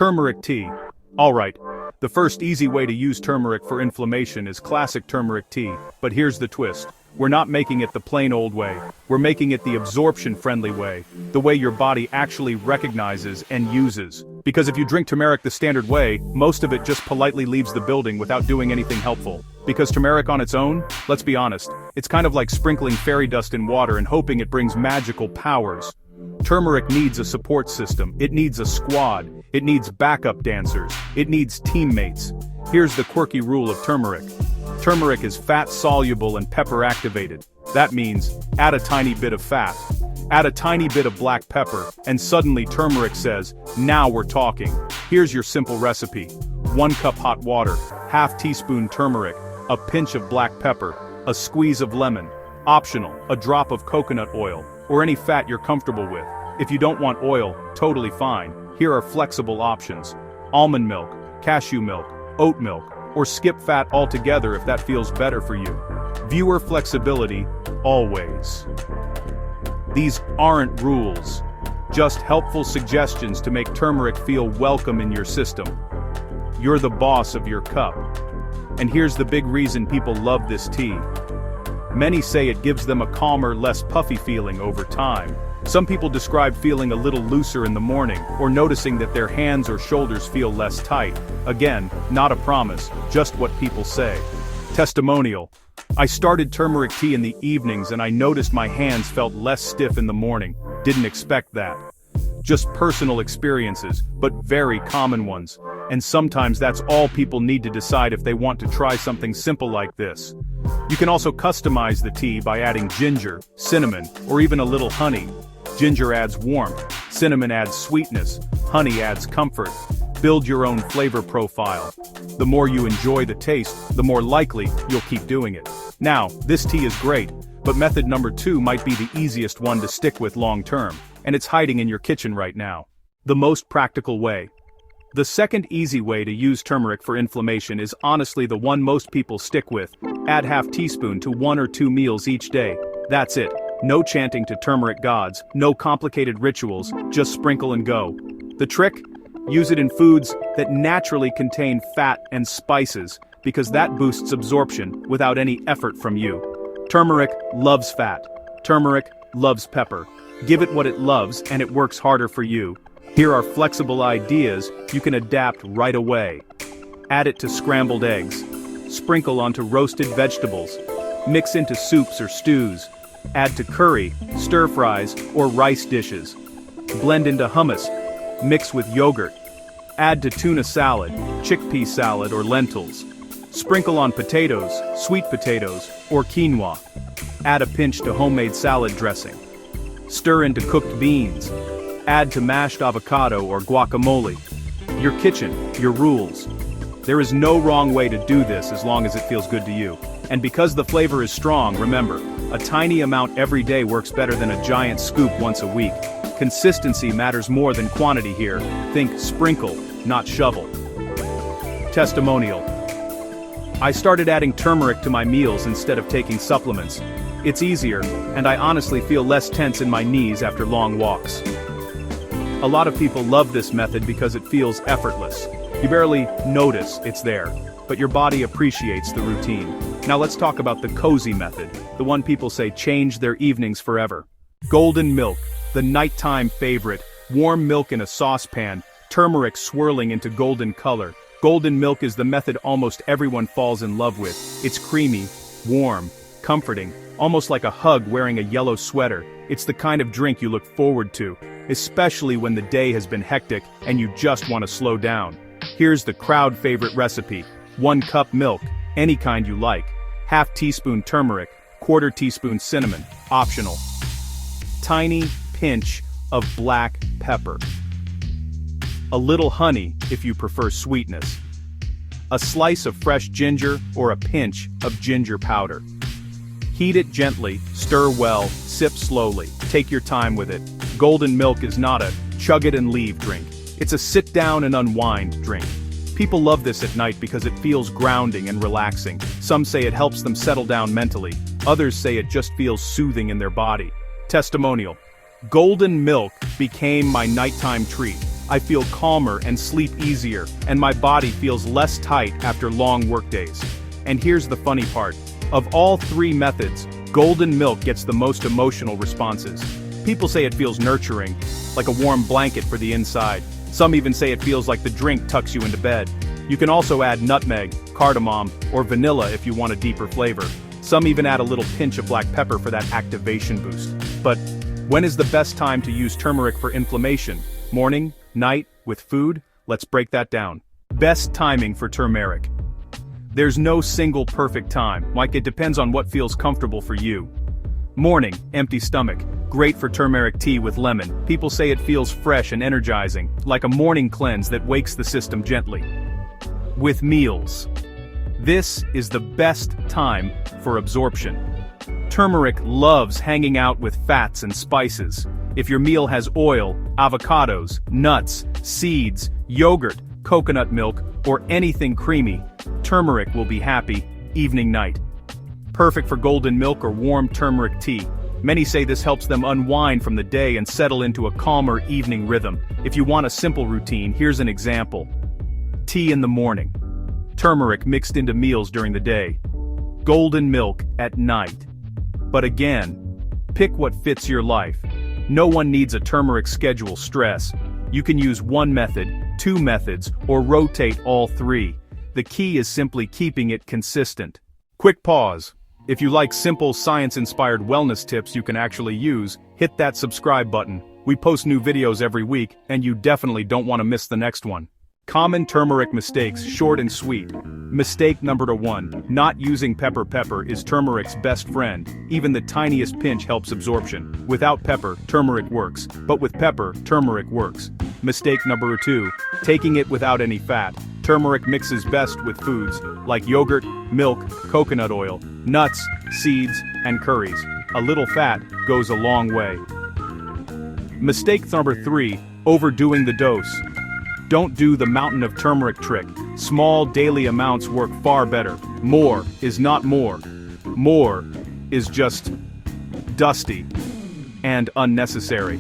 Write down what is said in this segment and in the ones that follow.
Turmeric tea. Alright, the first easy way to use turmeric for inflammation is classic turmeric tea, but here's the twist. We're not making it the plain old way, we're making it the absorption-friendly way, the way your body actually recognizes and uses. Because if you drink turmeric the standard way, most of it just politely leaves the building without doing anything helpful. Because turmeric on its own, let's be honest, it's kind of like sprinkling fairy dust in water and hoping it brings magical powers. Turmeric needs a support system, it needs a squad, it needs backup dancers, it needs teammates. Here's the quirky rule of turmeric. Turmeric is fat-soluble and pepper-activated. That means, add a tiny bit of fat. Add a tiny bit of black pepper, and suddenly turmeric says, now we're talking. Here's your simple recipe. 1 cup hot water, ½ teaspoon turmeric, a pinch of black pepper, a squeeze of lemon, optional, a drop of coconut oil, or any fat you're comfortable with. If you don't want oil, totally fine. Here are flexible options. Almond milk, cashew milk, oat milk, or skip fat altogether if that feels better for you. Viewer flexibility, always. These aren't rules, just helpful suggestions to make turmeric feel welcome in your system. You're the boss of your cup. And here's the big reason people love this tea. Many say it gives them a calmer, less puffy feeling over time. Some people describe feeling a little looser in the morning, or noticing that their hands or shoulders feel less tight. Again, not a promise, just what people say. Testimonial. I started turmeric tea in the evenings and I noticed my hands felt less stiff in the morning. Didn't expect that. Just personal experiences, but very common ones. And sometimes that's all people need to decide if they want to try something simple like this. You can also customize the tea by adding ginger, cinnamon, or even a little honey. Ginger adds warmth, cinnamon adds sweetness, honey adds comfort. Build your own flavor profile. The more you enjoy the taste, the more likely you'll keep doing it. Now, this tea is great, but method number 2 might be the easiest one to stick with long term, and it's hiding in your kitchen right now. The most practical way. The second easy way to use turmeric for inflammation is honestly the one most people stick with. Add ½ teaspoon to 1 or 2 meals each day. That's it. No chanting to turmeric gods, no complicated rituals, just sprinkle and go. The trick? Use it in foods that naturally contain fat and spices, because that boosts absorption without any effort from you. Turmeric loves fat. Turmeric loves pepper. Give it what it loves and it works harder for you. Here are flexible ideas you can adapt right away. Add it to scrambled eggs. Sprinkle onto roasted vegetables. Mix into soups or stews. Add to curry, stir-fries, or rice dishes. Blend into hummus. Mix with yogurt. Add to tuna salad, chickpea salad, or lentils. Sprinkle on potatoes, sweet potatoes, or quinoa. Add a pinch to homemade salad dressing. Stir into cooked beans. Add to mashed avocado or guacamole. Your kitchen, your rules. There is no wrong way to do this as long as it feels good to you. And because the flavor is strong, remember, a tiny amount every day works better than a giant scoop once a week. Consistency matters more than quantity here. Think sprinkle, not shovel. Testimonial. I started adding turmeric to my meals instead of taking supplements. It's easier, and I honestly feel less tense in my knees after long walks. A lot of people love this method because it feels effortless. You barely notice it's there, but your body appreciates the routine. Now let's talk about the cozy method, the one people say changed their evenings forever. Golden milk, the nighttime favorite, warm milk in a saucepan, turmeric swirling into golden color. Golden milk is the method almost everyone falls in love with. It's creamy, warm, comforting, almost like a hug wearing a yellow sweater. It's the kind of drink you look forward to, especially when the day has been hectic and you just want to slow down. Here's the crowd favorite recipe. 1 cup milk, any kind you like. ½ teaspoon turmeric, ¼ teaspoon cinnamon, optional. Tiny pinch of black pepper. A little honey if you prefer sweetness. A slice of fresh ginger or a pinch of ginger powder. Heat it gently, stir well, sip slowly. Take your time with it. Golden milk is not a chug it and leave drink. It's a sit down and unwind drink. People love this at night because it feels grounding and relaxing. Some say it helps them settle down mentally. Others say it just feels soothing in their body. Testimonial. Golden milk became my nighttime treat. I feel calmer and sleep easier, and my body feels less tight after long workdays. And here's the funny part. Of all three methods, golden milk gets the most emotional responses. People say it feels nurturing, like a warm blanket for the inside. Some even say it feels like the drink tucks you into bed. You can also add nutmeg, cardamom, or vanilla if you want a deeper flavor. Some even add a little pinch of black pepper for that activation boost. But when is the best time to use turmeric for inflammation? Morning? Night? With food? Let's break that down. Best timing for turmeric. There's no single perfect time, like it depends on what feels comfortable for you. Morning, empty stomach. Great for turmeric tea with lemon. People say it feels fresh and energizing, like a morning cleanse that wakes the system gently. With meals. This is the best time for absorption. Turmeric loves hanging out with fats and spices. If your meal has oil, avocados, nuts, seeds, yogurt, coconut milk, or anything creamy, turmeric will be happy, evening night. Perfect for golden milk or warm turmeric tea. Many say this helps them unwind from the day and settle into a calmer evening rhythm. If you want a simple routine, here's an example. Tea in the morning. Turmeric mixed into meals during the day. Golden milk at night. But again, pick what fits your life. No one needs a turmeric schedule stress. You can use one method, two methods, or rotate all three. The key is simply keeping it consistent. Quick pause. If you like simple science-inspired wellness tips you can actually use, hit that subscribe button. We post new videos every week, and you definitely don't want to miss the next one. Common turmeric mistakes, short and sweet. Mistake number 1, not using pepper. Pepper is turmeric's best friend. Even the tiniest pinch helps absorption. Without pepper, turmeric works, but with pepper, turmeric works. Mistake number 2, taking it without any fat. Turmeric mixes best with foods like yogurt, milk, coconut oil, nuts, seeds, and curries. A little fat goes a long way. Mistake number 3, overdoing the dose. Don't do the mountain of turmeric trick. Small daily amounts work far better. More is not more. More is just dusty and unnecessary.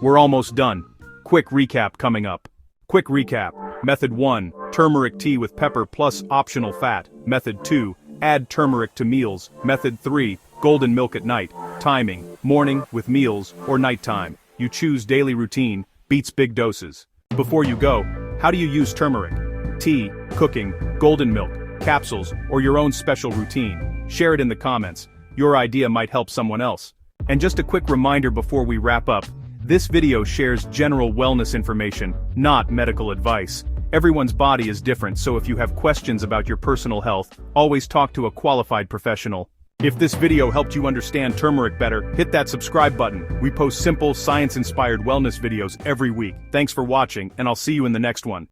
We're almost done. Quick recap coming up. Quick recap. Method 1, turmeric tea with pepper plus optional fat. Method 2, add turmeric to meals. Method 3, golden milk at night. Timing, morning with meals or nighttime. You choose daily routine, beats big doses. Before you go, how do you use turmeric? Tea, cooking, golden milk, capsules, or your own special routine? Share it in the comments. Your idea might help someone else. And just a quick reminder before we wrap up, this video shares general wellness information, not medical advice. Everyone's body is different, so if you have questions about your personal health, always talk to a qualified professional. If this video helped you understand turmeric better, hit that subscribe button. We post simple, science-inspired wellness videos every week. Thanks for watching, and I'll see you in the next one.